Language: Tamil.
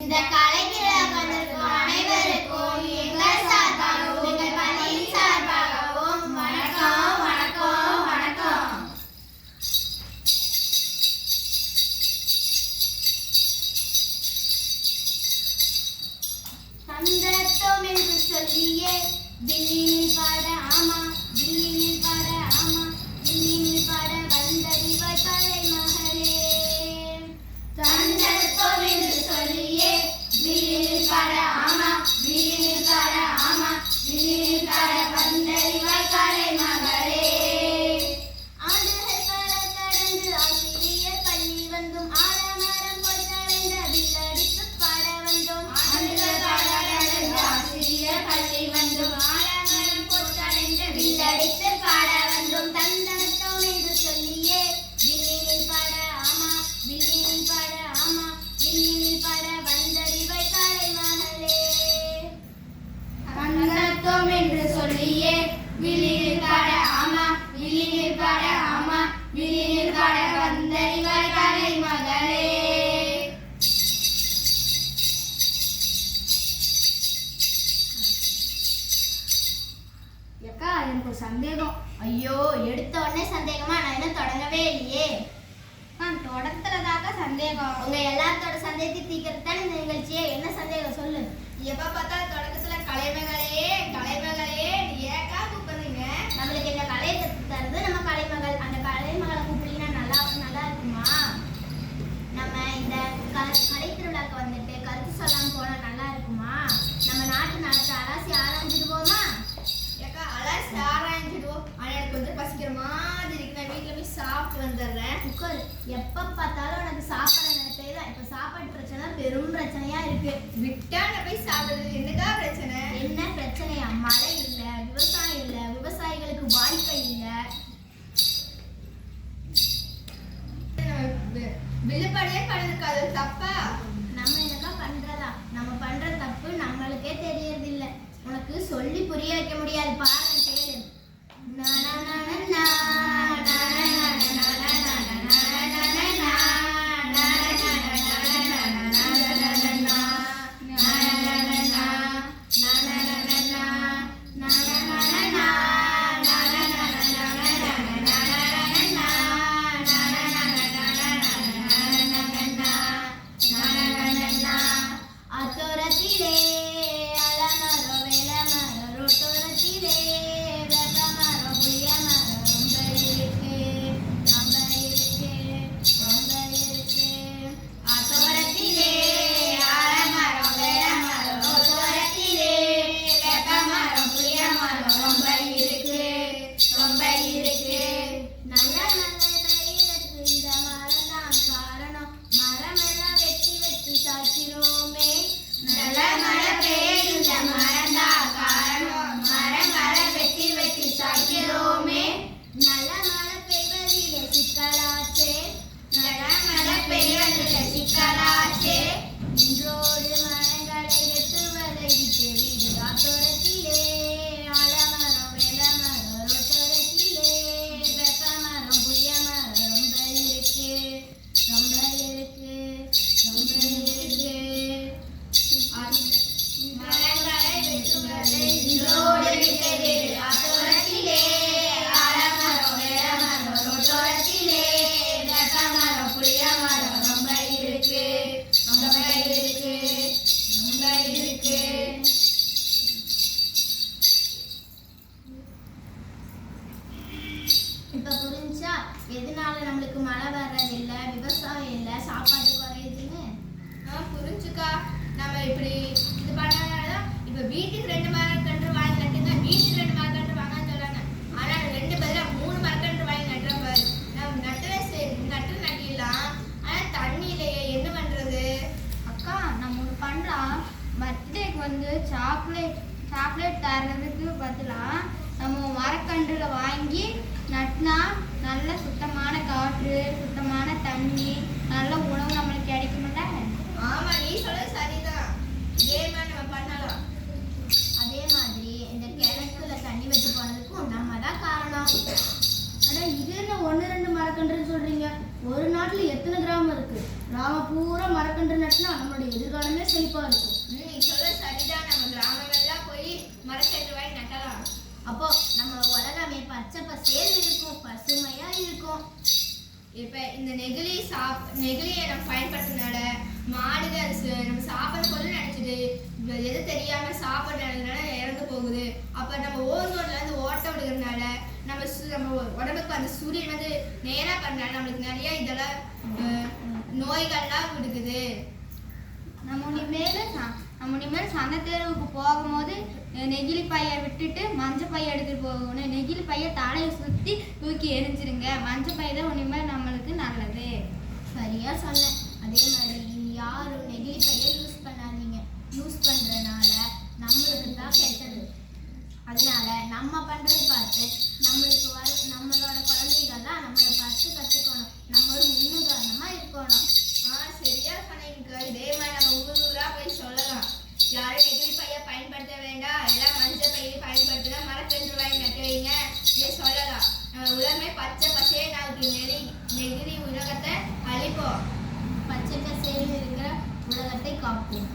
இந்த கலைக்கு வந்திருக்கும் அனைவருக்கும் எங்கள் சார்பாகவும் எங்கள் பள்ளியின் சார்பாகவும் வணக்கம் வணக்கம் வணக்கம். சந்தர்ப்பம் என்று சொல்லியே வில்லினில் பாட ஆமா வில்லினில் பாட ஆமா வில்லினில் பாட வந்தறிவாய் கலை மகளே. சந்தர்ப்பம் என்று சொல்லியே வில்லினில் பாட ஆமா வில்லினில் பாட ஆமா வில்லினில் பாட வந்தறிவாய் கலை மகளே. ஆண்டுகள் பல கடந்து ஆசிரியர் பள்ளி வந்தும் ஆலமரம் போல் கலைந்த வில்லடித்து பாட வந்தோம். ஆண்டுகள் பல கடந்து ஆசிரியர் பள்ளி வந்தும் ஆலமரம் போல் கலைந்த வில்லடித்து பாட வந்தோம். தந்தனத்தோம் என்று சொல்லியே வில்லினில் பாட ஆமா வில்லினில் பாட ஆமா வில்லினில் பாட வந்தறிவை கலை மகளே. தந்தனத்தோம் என்று சொல்லியே வில்லினில் பாட ஆமா வில்லினில் பாட ஆமா வில்லினில் பாட வந்தறிவை கலை மகளே. அக்கா எனக்கு ஒரு சந்தேகம். ஐயோ, எடுத்த உடனே சந்தேகமா? நான் என்ன தொடங்கவே இல்லையே. நான் தொடர்றதாக சந்தேகம். உங்க எல்லாத்தோட சந்தேகத்தை தீர்க்கறது தான் இந்த நிகழ்ச்சியே. என்ன சந்தேகம் சொல்லு. எப்ப பார்த்தாலும் தொடக்கத்துல கலைமகளே கலைமகளே ஏக்கா கூப்பிடுறீங்க? நம்மளுக்கு இந்த கலையை கற்று தருது நம்ம கலைமகள். அந்த கலைமகளை கூப்பிடலாம் நல்லா இருக்குமா? நம்ம இந்த கலை திருவிழாக்கு வந்துட்டு கருத்து சொல்லாம போனா நல்லா இருக்குமா? நம்ம நாட்டு நடத்த அலசி ஆராய்ஞ்சிடுவோமா? ஏக்கா அலசி ஆராய்ஞ்சிடுவோம். ஆனா எனக்கு கொஞ்சம் பசிக்கிற மாதிரி இருக்கு. நான் வீட்டுல போய் சாப்பிட்டு வந்துடுறேன். குக்கர் எப்ப பார்த்தாலும் எனக்கு சாப்பாடு நினைப்பே தான். இப்ப சாப்பாடு பிரச்சனை பெரும் பிரச்சனையா இருக்கு. விட்டா நான் போய் சாப்பிடுறது என்னக்கா பிரச்சனை? என்ன பிரச்சனையா? மழை இல்ல, விவசாயம் இல்ல, விவசாயிகளுக்கு வாய்ப்பை இல்ல. விழுப்படையே பண்ணிருக்காது தப்பா? நம்ம என்னக்கா பண்றதா? நம்ம பண்ற தப்பு நம்மளுக்கே தெரியறது இல்ல. உனக்கு சொல்லி புரிய வைக்க முடியாது. பாரு கேளு. அத்தோரத்திலே அலமரோ வேலமரோ ரோட்டோரத்திலே வேப்பமரோ புளியமரோ ரொம்ப இருக்கு ரொம்ப இருக்கு ரொம்ப இருக்கு. அத்தோரத்திலே அலமரோ வேலமரோ ரோட்டோரத்திலே வேப்பமரோ புளியமரோ ரொம்ப இருக்கு ரொம்ப இருக்கு. நல்ல நல்ல பயிருக்கு இந்த மரம் தான் காரணம். மரமெல்லாம் வெட்டி வெட்டி சாய்க்கிறோமே. நல்ல மழை பெய்யும் இந்த மரம் தான் காரணம். மரங்களை வெட்டி வெட்டி சாய்க்கிறோமே. நல்ல மழை பெய்வதிலே சிக்கலாச்சே. நல்ல மழை பெய்வதிலே சிக்கலாச்சே. இன்றோடு மரங்களை வெட்டுவதை விட்டு வீடு காத்தோரத்திலே ஆலமரம் வேலமரம் ரோட்டோரத்திலே வேப்பமரம் புளியமரம் ரொம்ப இருக்கு ரொம்ப இருக்கு ரொம்ப இருக்கு. மரங்களை வெட்டுவதை இன்றோடு விட்டது காத்தோரத்திலே ஆலமரம் வேலமரம் ரோட்டோரத்திலே வேப்பமரம் புளியமரம் ரொம்ப இருக்கு ரொம்ப இருக்கு ரொம்ப இருக்கு. இப்ப புரிஞ்சா எதனால நம்மளுக்கு மழை வர்றது இல்ல, விவசாயம் இல்ல, சாப்பாடு குறையுதுன்னு? புரிஞ்சுக்கா. நம்ம இப்படி இது பண்ணாதான் இப்ப வீட்டுக்கு 2 மரக்கன்று வாங்கி நட்டுங்க, வீட்டுக்கு 2 மரக்கன்று வாங்கன்னு சொல்றாங்க. ஆனா 2 பதிலா 3 மரக்கன்று வாங்கி நட்டுறோம் பாரு. நம்ம நட்டவே சரி நட்டிடலாம். ஆனா தண்ணி இல்லையே, என்ன பண்றது? அக்கா நம்ம ஒன்று பண்ணலாம். பர்த்டேக்கு வந்து சாக்லேட் தர்றதுக்கு பதிலாக நம்ம மரக்கன்றுல வாங்கி நட்டினா நல்ல சுத்தமான காற்று, சுத்தமான தண்ணி, நல்ல உணவு நம்மளுக்கு கிடைக்கும்ல. ஆமா, நீ சொல்றது சரிதான். இதே மாதிரி நம்ம பண்ணலாம். அதே மாதிரி இந்த கிணத்துல தண்ணி வச்சு போனதுக்கும் நம்ம தான் காரணம். ஆனா இது என்ன 1-2 மரக்கன்றுன்னு சொல்றீங்க? ஒரு நாட்டுல எத்தனை கிராமம் இருக்கு? கிராமம் பூரா மரக்கன்று நட்டினா நம்மளுடைய எதிர்காலமே செழிப்பா இருக்கும். நீ சொல்ல சரிதான். நம்ம கிராமம் எல்லாம் போய் மரக்கன்று வாங்கி நட்டலாம். அப்போ நம்ம உலகமே பச்சை பசேல் இருக்கும், பசுமையா இருக்கும். இப்ப இந்த நெகிழியை நம்ம பயன்படுத்தினால மாடுகள் நம்ம சாப்பிட பொருள் நினைச்சிட்டு எது தெரியாம சாப்பிட்றதுனால இறந்து போகுது. அப்ப நம்ம ஓசோன்ல இருந்து ஓட்ட விடுறதுனால நம்ம உடம்புக்கு அந்த சூரியன் வந்து நேரா பண்ணால நம்மளுக்கு நிறைய இதெல்லாம் நோய்கள்லாம் விடுக்குது. நம்ம இனிமேல் சந்தை தேர்வுக்கு போகும்போது நெகிழி பையை விட்டுட்டு மஞ்சள் பையை எடுத்துட்டு போகணும். நெகிழி பையை தலையை சுற்றி தூக்கி எரிஞ்சிருங்க. மஞ்சள் பை தான் இனிமேல் நம்மளுக்கு நல்லது. சரியா சொன்னேன். அதே மாதிரி யாரும் நெகிழி பையை யூஸ் பண்ணாதீங்க. யூஸ் பண்றதுனால நம்மளுக்கு தான் கெட்டது. அதனால நம்ம பண்றதை பார்த்து நம்மளோட குழந்தைகள்லாம் நம்மளை பார்த்து கற்றுக்கணும். நம்மளும் முன்னுதாரணமா இருக்கணும். சரியா சொன்னீங்க. இதே மாதிரி நம்ம ஊரா போய் சொல்லலாம். யாரும் நெகிழி பையை பயன்படுத்த வேண்டாம், எல்லாம் மஞ்சள் பையை பயன்படுத்தினா மரக்கன்று வாங்கி நட்டு வைங்க இதை சொல்லலாம். நம்ம உலகமே பச்சை பசையே நாளுக்கு நெகிழி உலகத்தை அழிப்போம். பச்சை பசேல் இருக்கிற உலகத்தை காப்போம்.